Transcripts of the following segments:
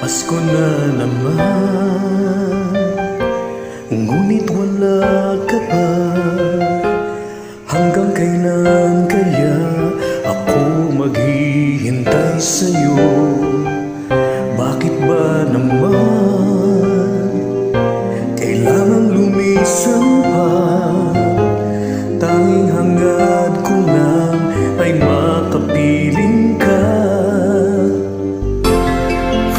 Pasko na naman, ngunit wala ka pa. Hanggang kailan kaya ako maghihintay sa'yo? Bakit ba naman kailangan lumisan pa? Tanging hangad ko lang ay makapiling ka.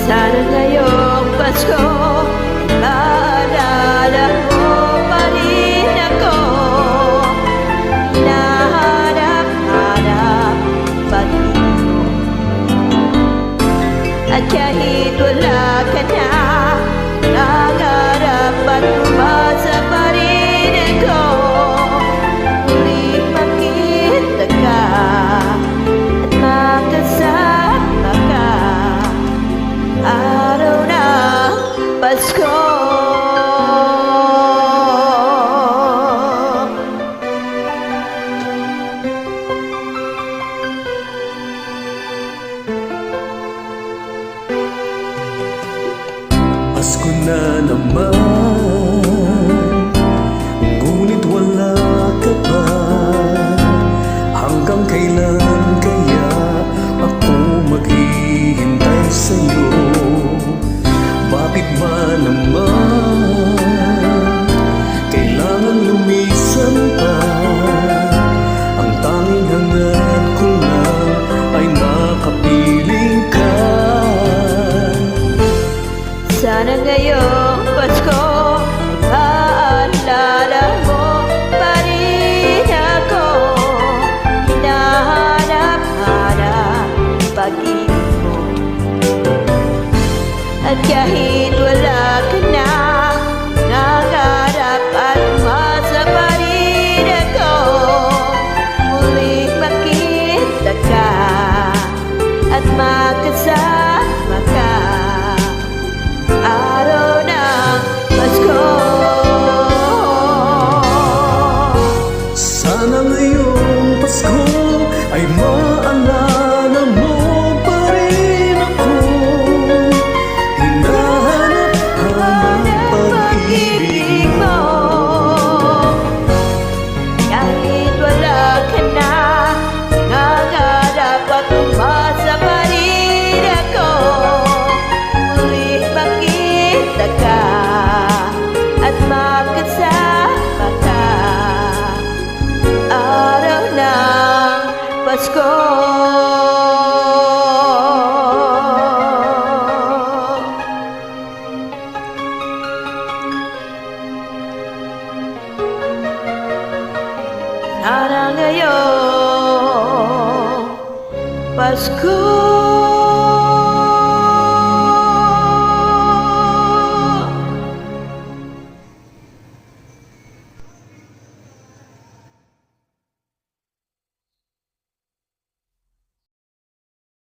Sana ngayong Pasko maalala mo pa rin ako. Hinahanap-hanap pag-ibig mo. At kahit wala ka na, nangarap at umasa pa rin ako. Muling makita ka at makasama ka. Araw ng Pasko. Pasko na naman, ngunit wala ka pa. Hanggang kailan kaya ako maghihintay sa'yo? Bakit ba naman kailangan lumisan pa? Ang tanging hangad ko lang ay makapiling ka. Sana ngayong Pasko maalala mo pa rin ako. Hinahanap-hanap pag-ibig mo. At kahit wala ka na, nangarap at umasa pa rin ako. Muling makita ka at makasama ka. Araw ng Pasko. Sana ngayong Pasko ay maalala mo pa rin ako. Hinahanap-hanap pag-ibig mo. Kahit wala ka na, nangarap at umasa pa rin ako. Muling makita ka at makasama ka. Araw ng Pasko. Sana ngayong Pasko